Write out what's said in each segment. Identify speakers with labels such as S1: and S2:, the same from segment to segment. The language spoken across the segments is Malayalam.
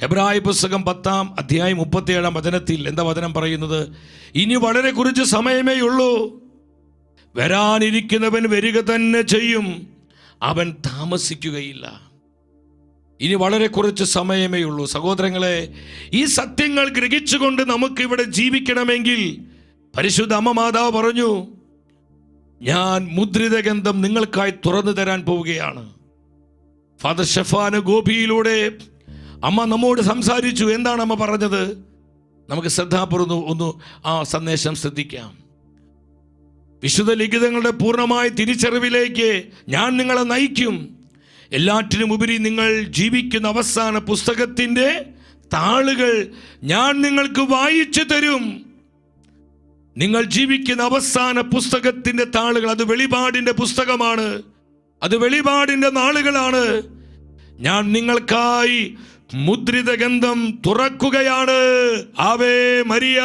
S1: എബ്രായ പുസ്തകം 10-ാം അധ്യായം 37-ാം വചനത്തിൽ എന്താ വചനം പറയുന്നത്? ഇനി വളരെ കുറച്ച് സമയമേ ഉള്ളൂ, വരാനിരിക്കുന്നവൻ വരിക തന്നെ ചെയ്യും, അവൻ താമസിക്കുകയില്ല. ഇനി വളരെ കുറച്ച് സമയമേ ഉള്ളൂ. സഹോദരങ്ങളെ, ഈ സത്യങ്ങൾ ഗ്രഹിച്ചുകൊണ്ട് നമുക്ക് ഇവിടെ ജീവിക്കണമെങ്കിൽ പരിശുദ്ധ അമ്മ മാതാവ് പറഞ്ഞു, ഞാൻ മുദ്രിത ഗ്രന്ഥം നിങ്ങൾക്കായി തുറന്നു തരാൻ പോവുകയാണ്. ഫാദർ ഷെഫാന് ഗോപിയിലൂടെ അമ്മ നമ്മോട് സംസാരിച്ചു. എന്താണ് അമ്മ പറഞ്ഞത്? നമുക്ക് ശ്രദ്ധാപൂർവ്വം ഒന്ന് ആ സന്ദേശം ശ്രദ്ധിക്കാം. വിശുദ്ധ ലിഖിതങ്ങളുടെ പൂർണ്ണമായ തിരിച്ചറിവിലേക്ക് ഞാൻ നിങ്ങളെ നയിക്കും. എല്ലാറ്റിനും ഉപരി നിങ്ങൾ ജീവിക്കുന്ന അവസാന പുസ്തകത്തിൻ്റെ താളുകൾ ഞാൻ നിങ്ങൾക്ക് വായിച്ചു തരും. നിങ്ങൾ ജീവിക്കുന്ന അവസാന പുസ്തകത്തിൻ്റെ താളുകൾ, അത് വെളിപാടിൻ്റെ പുസ്തകമാണ്, അത് വെളിപാടിൻ്റെ നാളുകളാണ്. ഞാൻ നിങ്ങൾക്കായി മുദ്രിത ഗ്രന്ഥം തുറക്കുകയാണ്. Ave Maria,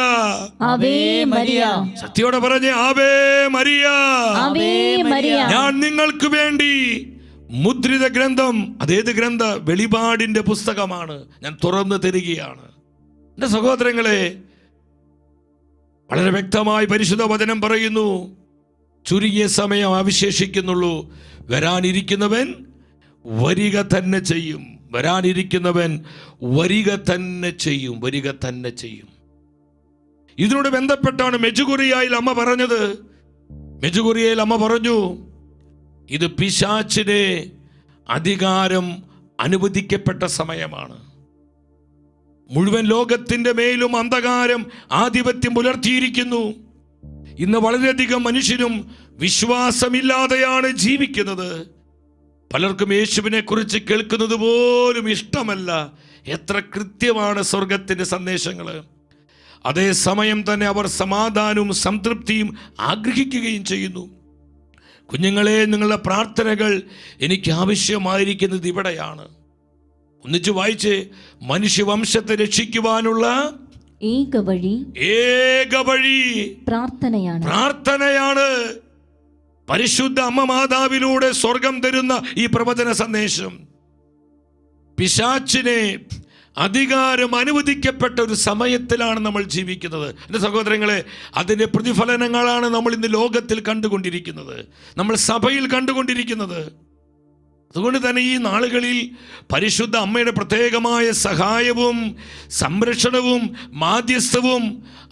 S2: Ave Maria.
S1: സത്യോടെ പറഞ്ഞേ, ആവേ മരിയ,
S2: ആവേ മരിയ.
S1: ഞാൻ നിങ്ങൾക്ക് വേണ്ടി മുദ്രിത ഗ്രന്ഥം, അതേത് ഗ്രന്ഥ? വെളിപാടിന്റെ പുസ്തകമാണ്, ഞാൻ തുറന്നു തരികയാണ്. എൻ്റെ സഹോദരങ്ങളെ, വളരെ വ്യക്തമായി പരിശുദ്ധ വചനം പറയുന്നു, ചുരുങ്ങിയ സമയം അവശേഷിക്കുന്നുള്ളൂ, വരാനിരിക്കുന്നവൻ വരിക തന്നെ ചെയ്യും. വരാനിരിക്കുന്നവൻ വരിക തന്നെ ചെയ്യും, വരിക തന്നെ ചെയ്യും. ഇതിനോട് ബന്ധപ്പെട്ടാണ് മെജുഗുറിയയിൽ അമ്മ പറഞ്ഞത്. മെജുഗുറിയയിൽ അമ്മ പറഞ്ഞു, ഇത് പിശാചിന് അധികാരം അനുവദിക്കപ്പെട്ട സമയമാണ്. മുഴുവൻ ലോകത്തിൻ്റെ മേലും അന്ധകാരം ആധിപത്യം പുലർത്തിയിരിക്കുന്നു. ഇന്ന് വളരെയധികം മനുഷ്യരും വിശ്വാസമില്ലാതെയാണ് ജീവിക്കുന്നത്. പലർക്കും യേശുവിനെ കുറിച്ച് കേൾക്കുന്നത് പോലും ഇഷ്ടമല്ല. എത്ര കൃത്യമാണ് സ്വർഗത്തിൻ്റെ സന്ദേശങ്ങൾ! അതേസമയം തന്നെ അവർ സമാധാനവും സംതൃപ്തിയും ആഗ്രഹിക്കുകയും ചെയ്യുന്നു. കുഞ്ഞുങ്ങളെ, നിങ്ങളുടെ പ്രാർത്ഥനകൾ എനിക്ക് ആവശ്യമായിരിക്കുന്നത് ഇവിടെയാണ്. ഒന്നിച്ച് വായിച്ച്, മനുഷ്യവംശത്തെ രക്ഷിക്കുവാനുള്ള
S2: ഏക വഴി പ്രാർത്ഥനയാണ്.
S1: പരിശുദ്ധ അമ്മ മാതാവിലൂടെ സ്വർഗം തരുന്ന ഈ പ്രവചന സന്ദേശം പിശാചിനെ അധികാരം അനുവദിക്കപ്പെട്ട ഒരു സമയത്തിലാണ് നമ്മൾ ജീവിക്കുന്നത്. എൻ്റെ സഹോദരങ്ങളെ, അതിൻ്റെ പ്രതിഫലനങ്ങളാണ് നമ്മൾ ഇന്ന് ലോകത്തിൽ കണ്ടുകൊണ്ടിരിക്കുന്നത്, നമ്മൾ സഭയിൽ കണ്ടുകൊണ്ടിരിക്കുന്നത്. അതുകൊണ്ട് തന്നെ ഈ നാളുകളിൽ പരിശുദ്ധ അമ്മയുടെ പ്രത്യേകമായ സഹായവും സംരക്ഷണവും മാധ്യസ്ഥവും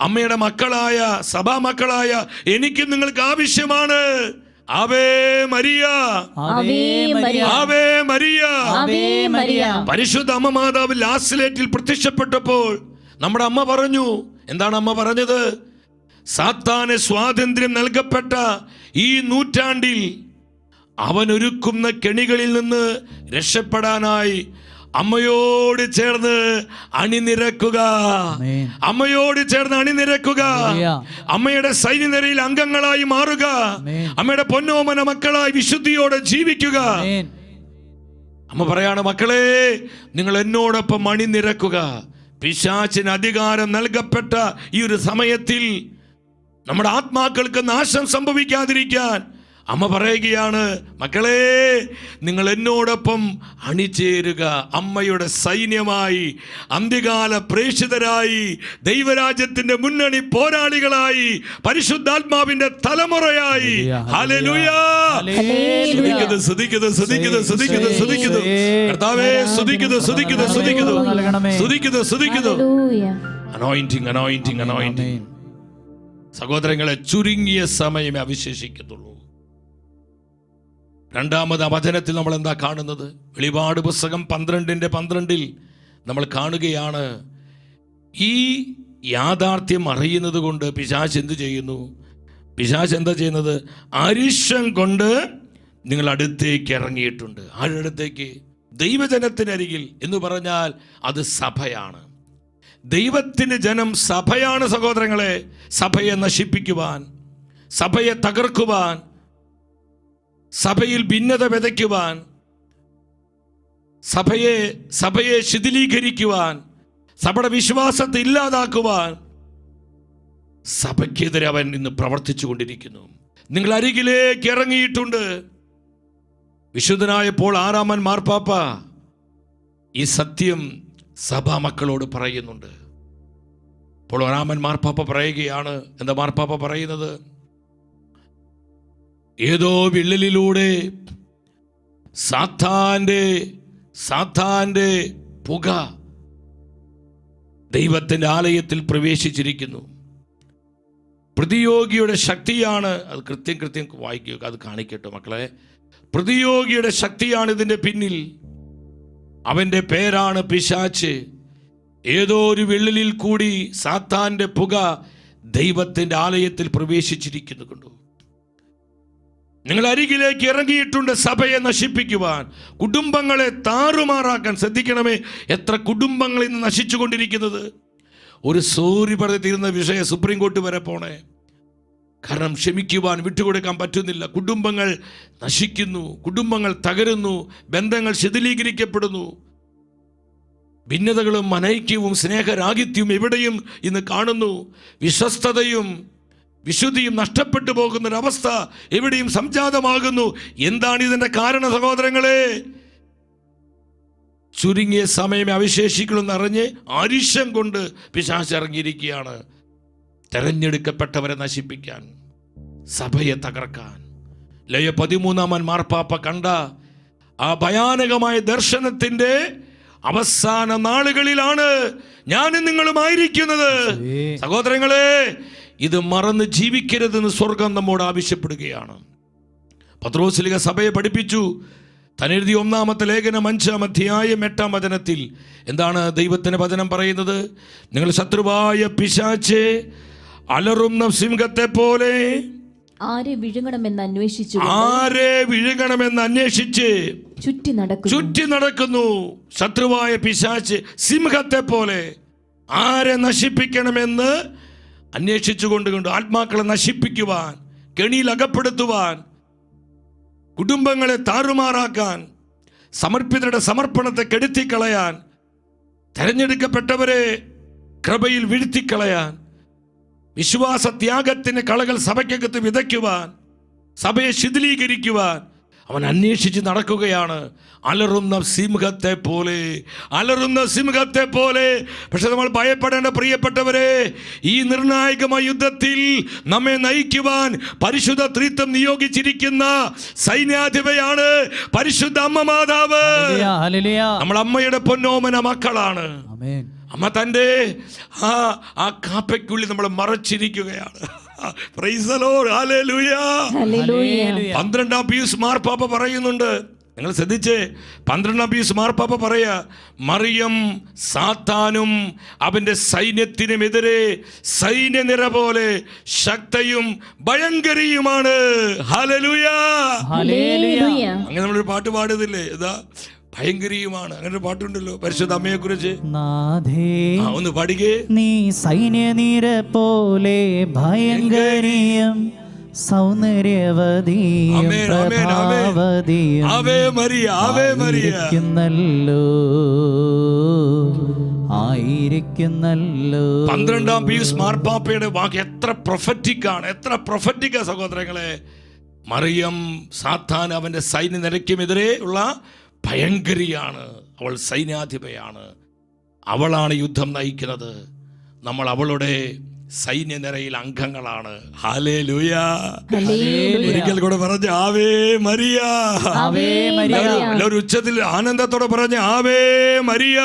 S1: അമ്മയുടെ മക്കളായ, സഭാ മക്കളായ എനിക്ക് നിങ്ങൾക്ക് ആവശ്യമാണ്. Ave Maria, Ave Maria. പരിശുദ്ധ അമ്മ മാതാവ് ലാസ്ലേറ്റിൽ പ്രത്യക്ഷപ്പെട്ടപ്പോൾ നമ്മുടെ അമ്മ പറഞ്ഞു, എന്താണ് അമ്മ പറഞ്ഞത്? സാത്താന് സ്വാതന്ത്ര്യം നൽകപ്പെട്ട ഈ നൂറ്റാണ്ടിൽ അവൻ ഒരുക്കുന്ന കെണികളിൽ നിന്ന് രക്ഷപ്പെടാനായി അമ്മയോട് ചേർന്ന് അണിനിരക്കുക, അമ്മയോട് ചേർന്ന് അണിനിരക്കുക, അമ്മയുടെ സൈന്യനിരയിൽ അംഗങ്ങളായി മാറുക, അമ്മയുടെ പൊന്നോമന മക്കളായി വിശുദ്ധിയോടെ ജീവിക്കുക. അമ്മ പറയാണ്, മക്കളെ, നിങ്ങൾ എന്നോടൊപ്പം അണിനിരക്കുക. പിശാചിന് അധികാരം നൽകപ്പെട്ട ഈ ഒരു സമയത്തിൽ നമ്മുടെ ആത്മാക്കൾക്ക് നാശം സംഭവിക്കാതിരിക്കാൻ അമ്മ പറയുകയാണ്, മക്കളെ, നിങ്ങൾ എന്നോടൊപ്പം അണിചേരുക. അമ്മയുടെ സൈന്യമായി, അന്ത്യകാല പ്രേക്ഷിതരായി, ദൈവരാജ്യത്തിന്റെ മുന്നണി പോരാളികളായി, പരിശുദ്ധാത്മാവിന്റെ തലമുറയായി. ഹല്ലേലൂയ! സ്തുതിക്കുന്നു. കർത്താവേ, സ്തുതിക്കുന്നു. അനോയിന്റിങ്. സഹോദരങ്ങളെ, ചുരുങ്ങിയ സമയമേ അവശേഷിക്കുന്നുള്ളൂ. രണ്ടാമത് വചനത്തിൽ നമ്മൾ എന്താ കാണുന്നത്? വെളിപാട് പുസ്തകം 12:12 നമ്മൾ കാണുകയാണ്, ഈ യാഥാർത്ഥ്യം അറിയുന്നത് കൊണ്ട് പിശാച് എന്ത് ചെയ്യുന്നു? പിശാച് എന്താ ചെയ്യുന്നത്? അരിശം കൊണ്ട് നിങ്ങൾ അടുത്തേക്ക് ഇറങ്ങിയിട്ടുണ്ട്. ആരടുത്തേക്ക്? ദൈവജനത്തിനരികിൽ എന്ന് പറഞ്ഞാൽ അത് സഭയാണ്. ദൈവത്തിൻ്റെ ജനം സഭയാണ്. സഹോദരങ്ങളെ, സഭയെ നശിപ്പിക്കുവാൻ, സഭയെ തകർക്കുവാൻ, സഭയിൽ ഭിന്നത വിതയ്ക്കുവാൻ, സഭയെ ശിഥിലീകരിക്കുവാൻ, സഭയുടെ വിശ്വാസത്തെ ഇല്ലാതാക്കുവാൻ സഭയ്ക്കെതിരെ അവൻ ഇന്ന് പ്രവർത്തിച്ചു കൊണ്ടിരിക്കുന്നു. നിങ്ങൾ അരികിലേക്ക് ഇറങ്ങിയിട്ടുണ്ട്. വിശുദ്ധനായ പോൾ 6-ാമൻ മാർപ്പാപ്പ ഈ സത്യം സഭാ മക്കളോട് പറയുന്നുണ്ട്. അപ്പോൾ ഒരാമൻ മാർപ്പാപ്പ പറയുകയാണ്. എന്താ മാർപ്പാപ്പ പറയുന്നത്? ഏതോ വിള്ളലിലൂടെ സാത്താന്റെ പുക ദൈവത്തിൻ്റെ ആലയത്തിൽ പ്രവേശിച്ചിരിക്കുന്നു. പ്രതിയോഗിയുടെ ശക്തിയാണ് അത്. കൃത്യം വായിക്കുക, അത് കാണിക്കട്ടെ മക്കളെ. പ്രതിയോഗിയുടെ ശക്തിയാണ് ഇതിൻ്റെ പിന്നിൽ. അവൻ്റെ പേരാണ് പിശാച്. ഏതോ ഒരു വിള്ളലിൽ കൂടി സാത്താന്റെ പുക ദൈവത്തിൻ്റെ ആലയത്തിൽ പ്രവേശിച്ചിരിക്കുന്നു. കൊണ്ടു നിങ്ങൾ അരികിലേക്ക് ഇറങ്ങിയിട്ടുണ്ട് സഭയെ നശിപ്പിക്കുവാൻ, കുടുംബങ്ങളെ താറുമാറാക്കാൻ. ശ്രദ്ധിക്കണമേ, എത്ര കുടുംബങ്ങൾ ഇന്ന് നശിച്ചു കൊണ്ടിരിക്കുന്നത്. ഒരു സോറി പറഞ്ഞ് തീരുന്ന വിഷയം സുപ്രീം കോർട്ട് വരെ പോണേ. കാരണം ക്ഷമിക്കുവാൻ, വിട്ടുകൊടുക്കാൻ പറ്റുന്നില്ല. കുടുംബങ്ങൾ നശിക്കുന്നു, കുടുംബങ്ങൾ തകരുന്നു, ബന്ധങ്ങൾ ശിഥിലീകരിക്കപ്പെടുന്നു. ഭിന്നതകളും അനൈക്യവും സ്നേഹരാഹിത്യവും എവിടെയും ഇന്ന് കാണുന്നു. വിശ്വസ്തതയും വിശുദ്ധിയും നഷ്ടപ്പെട്ടു പോകുന്നൊരവസ്ഥ എവിടെയും സംജാതമാകുന്നു. എന്താണ് ഇതിൻ്റെ കാരണം സഹോദരങ്ങളെ? ചുരുങ്ങിയ സമയമേ അവശേഷിക്കുള്ളെന്ന് അറിഞ്ഞ് അരിശം കൊണ്ട് പിശാച് ഇറങ്ങിയിരിക്കുകയാണ്. തെരഞ്ഞെടുക്കപ്പെട്ടവരെ നശിപ്പിക്കാൻ, സഭയെ തകർക്കാൻ. ലയ 13 മാർപ്പാപ്പ കണ്ട ആ ഭയാനകമായ ദർശനത്തിൻ്റെ അവസാന നാളുകളിലാണ് ഞാനും നിങ്ങളുമായിരിക്കുന്നത്. സഹോദരങ്ങളെ, ഇത് മറന്ന് ജീവിക്കരുതെന്ന് സ്വർഗം നമ്മോട് ആവശ്യപ്പെടുകയാണ്. പത്രോസ്ലീഹ സഭയെ പഠിപ്പിച്ചു. തന്നെഴുതിയ 1-ാമത്തെ ലേഖനം 5-ാം അധ്യായം 8-ാം വചനത്തിൽ എന്താണ് ദൈവത്തിന്റെ വചനം പറയുന്നത്? നിങ്ങൾ ശത്രുവായ പിശാചേ അലറുന്ന സിംഹത്തെ പോലെ
S2: ആരെ വിഴുങ്ങണമെന്ന്
S1: അന്വേഷിച്ച് ചുറ്റി നടക്കുന്നു. ശത്രുവായ പിശാച് സിംഹത്തെ പോലെ ആരെ നശിപ്പിക്കണമെന്ന് അന്വേഷിച്ചുകൊണ്ട് ആത്മാക്കളെ നശിപ്പിക്കുവാൻ, കെണിയിൽ അകപ്പെടുത്തുവാൻ, കുടുംബങ്ങളെ താറുമാറാക്കാൻ, സമർപ്പിതരുടെ സമർപ്പണത്തെ കെടുത്തിക്കളയാൻ, തെരഞ്ഞെടുക്കപ്പെട്ടവരെ കൃപയിൽ വീഴ്ത്തിക്കളയാൻ, വിശ്വാസത്യാഗത്തിന് കളകൾ സഭയ്ക്കകത്ത് വിതയ്ക്കുവാൻ, സഭയെ ശിഥിലീകരിക്കുവാൻ അവൻ അന്വേഷിച്ച് നടക്കുകയാണ്. അലറുന്ന സിംഹത്തെ പോലെ. പക്ഷെ നമ്മൾ ഭയപ്പെടേണ്ട പ്രിയപ്പെട്ടവരെ, ഈ നിർണായകമായ യുദ്ധത്തിൽ നമ്മെ നയിക്കുവാൻ പരിശുദ്ധ ത്രിത്വം നിയോഗിച്ചിരിക്കുന്ന സൈന്യാധിപയാണ് പരിശുദ്ധ അമ്മ മാതാവ്. നമ്മൾ അമ്മയുടെ പൊന്നോമന മക്കളാണ്. അമ്മ തൻ്റെ ആ കാപ്പയ്ക്കുള്ളിൽ നമ്മൾ മറച്ചിരിക്കുകയാണ്. 12-ാം പീയൂസ് മാർപ്പാപ്പ പറയുന്നുണ്ട്. നിങ്ങൾ ശ്രദ്ധിച്ചേ, 12-ാം പീയൂസ് മാർപ്പാപ്പ പറയാ, മറിയം സാത്താനും അവന്റെ സൈന്യത്തിനുമെതിരെ സൈന്യനിര പോലെ ശക്തയും ഭയങ്കരിയുമാണ്. ഹല്ലേലൂയ. അങ്ങനെ നമ്മളൊരു പാട്ട് പാടുന്നില്ലേ? ഇതാ ഭയങ്കരിയുമാണ്. അങ്ങനെ ഒരു പാട്ടുണ്ടല്ലോ പരിശുദ്ധ അമ്മയെ കുറിച്ച്. ഒന്ന് പാടിക്കേ.
S3: നീ സൈന്യനിര പോലെ ഭയങ്കരിയും സൗന്ദര്യവതിയും പ്രഭാവതിയും ആയിരിക്കുന്നല്ലോ.
S1: 12-ാം പീയൂസ് മാർപ്പാപ്പയുടെ വാക്ക് എത്ര പ്രൊഫറ്റിക്കാണ്, എത്ര പ്രൊഫറ്റിക്കാ സഹോദരങ്ങളെ. മറിയം സാത്താൻ അവന്റെ സൈന്യനിരക്കുമെതിരെ ഉള്ള ഭയങ്കരിയാണ്. അവൾ സൈന്യാധിപയാണ്. അവളാണ് യുദ്ധം നയിക്കുന്നത്. നമ്മൾ അവളുടെ സൈന്യനിരയിൽ അംഗങ്ങളാണ്. ഹല്ലേലൂയ. ഒരിക്കൽ കൂടെ പറഞ്ഞ ആവേ മരിയ. എല്ലാവരും ഉച്ചത്തിൽ ആനന്ദത്തോടെ പറഞ്ഞ ആവേ മരിയ.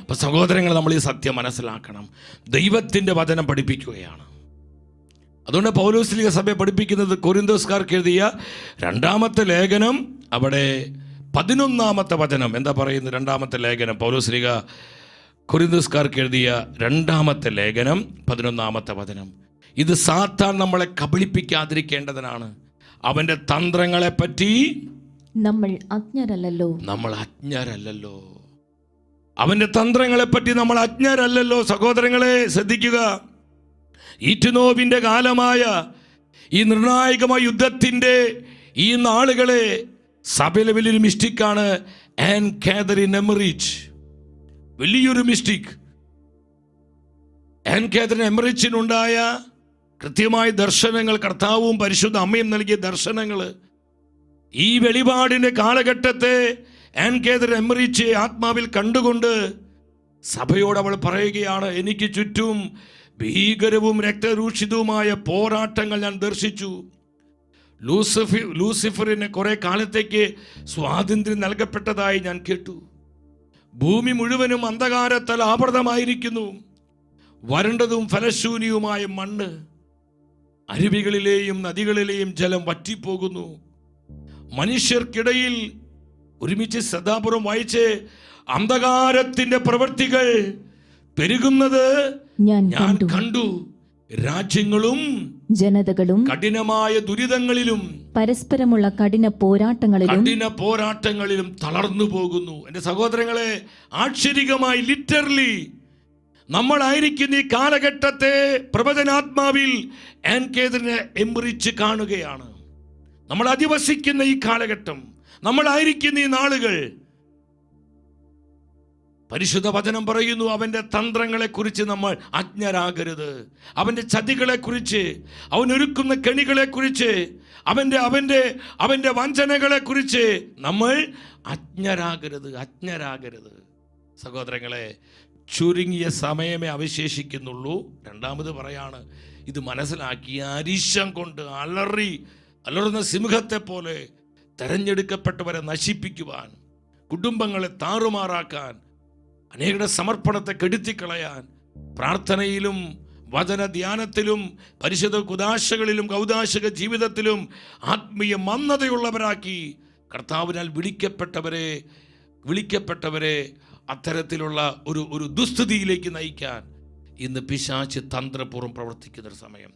S1: അപ്പൊ സഹോദരങ്ങൾ, നമ്മൾ ഈ സത്യം മനസ്സിലാക്കണം. ദൈവത്തിന്റെ വചനം പഠിപ്പിക്കുകയാണ്. അതുകൊണ്ട് പൗലോസ്ലീഹ സഭയെ പഠിപ്പിക്കുന്നത് കൊരിന്തോസ്കാർക്ക് എഴുതിയ 2-ാമത്തെ ലേഖനം, അവിടെ 11-ാമത്തെ വചനം എന്താ പറയുന്നത്? 2-ാമത്തെ ലേഖനം പൗലോസ്ലീഹ കൊരിന്തോസ്കാർക്ക് എഴുതിയ 2-ാമത്തെ ലേഖനം 11-ാമത്തെ വചനം. ഇത് സാത്താൻ നമ്മളെ കബളിപ്പിക്കാതിരിക്കേണ്ടതിനാണ്. അവന്റെ തന്ത്രങ്ങളെ പറ്റി
S2: നമ്മൾ അജ്ഞരല്ലല്ലോ.
S1: അവന്റെ തന്ത്രങ്ങളെ പറ്റി നമ്മൾ അജ്ഞരല്ലല്ലോ. സഹോദരങ്ങളെ ശ്രദ്ധിക്കുക. ഈറ്റുനോവിന്റെ കാലമായ ഈ നിർണായകമായ യുദ്ധത്തിന്റെ ഈ നാളുകളെ സഭയിലെ വലിയൊരു മിസ്റ്റിക്കാണ് ആൻ കാതറിൻ എമറിച്ച്. വലിയൊരു മിസ്റ്റിക്. ആൻ കാതറിൻ എമറിച്ചിനുണ്ടായ കൃത്യമായ ദർശനങ്ങൾ, കർത്താവും പരിശുദ്ധ അമ്മയും നൽകിയ ദർശനങ്ങൾ, ഈ വെളിപാടിന്റെ കാലഘട്ടത്തെ ആൻ കേദർ എമറിച്ചെ ആത്മാവിൽ കണ്ടുകൊണ്ട് സഭയോട് അവൾ പറയുകയാണ്, എനിക്ക് ചുറ്റും ഭീകരവും രക്തരൂഷിതവുമായ പോരാട്ടങ്ങൾ ഞാൻ ദർശിച്ചു. ലൂസിഫറിന് കുറെ കാലത്തേക്ക് സ്വാതന്ത്ര്യം നൽകപ്പെട്ടതായി ഞാൻ കേട്ടു. ഭൂമി മുഴുവനും അന്ധകാരത്താൽ ആവൃതമായിരിക്കുന്നു. വരണ്ടതും ഫലശൂന്യവുമായ മണ്ണ്, അരുവികളിലെയും നദികളിലെയും ജലം വറ്റിപ്പോകുന്നു. മനുഷ്യർക്കിടയിൽ ഒരുമിച്ച് ശ്രദ്ധാപൂർവം വായിച്ച്, അന്ധകാരത്തിന്റെ പ്രവൃത്തികൾ പെരുകുന്നത് ഞാൻ കണ്ടു. രാജ്യങ്ങളും
S2: ജനതകളും
S1: കഠിനമായ ദുരിതങ്ങളിലും
S2: പരസ്പരമുള്ള കഠിന പോരാട്ടങ്ങളിലും
S1: തളർന്നു പോകുന്നു. എൻ്റെ സഹോദരങ്ങളെ, ആക്ഷരികമായി ലിറ്ററലി നമ്മളായിരിക്കുന്ന ഈ കാലഘട്ടത്തെ പ്രവചനാത്മാവിൽ ആൻ കേദറിനെ എംബ്രിച്ച് കാണുകയാണ്. നമ്മൾ അധിവസിക്കുന്ന ഈ കാലഘട്ടം, നമ്മളായിരിക്കുന്ന ഈ നാളുകൾ, പരിശുദ്ധ വചനം പറയുന്നു, അവൻ്റെ തന്ത്രങ്ങളെക്കുറിച്ച് നമ്മൾ അജ്ഞരാകരുത്. അവൻ്റെ ചതികളെക്കുറിച്ച്, അവനൊരുക്കുന്ന കെണികളെക്കുറിച്ച്, അവൻ്റെ വഞ്ചനകളെക്കുറിച്ച് നമ്മൾ അജ്ഞരാകരുത്. സഹോദരങ്ങളെ, ചുരുങ്ങിയ സമയമേ അവശേഷിക്കുന്നുള്ളൂ. രണ്ടാമത് പറയാണ്, ഇത് മനസ്സിലാക്കി അരിശം കൊണ്ട് അലറുന്ന സിംഹത്തെ പോലെ തെരഞ്ഞെടുക്കപ്പെട്ടവരെ നശിപ്പിക്കുവാൻ, കുടുംബങ്ങളെ താറുമാറാക്കാൻ, അനേകരുടെ സമർപ്പണത്തെ കെടുത്തിക്കളയാൻ, പ്രാർത്ഥനയിലും വചന ധ്യാനത്തിലും പരിശുദ്ധ കുദാശകളിലും കൗദാശക ജീവിതത്തിലും ആത്മീയ മന്ദതയുള്ളവരാക്കി കർത്താവിനാൽ വിളിക്കപ്പെട്ടവരെ അത്തരത്തിലുള്ള ഒരു ദുസ്ഥിതിയിലേക്ക് നയിക്കാൻ ഇന്ന് പിശാച് തന്ത്രപൂർവ്വം പ്രവർത്തിക്കുന്നൊരു സമയം.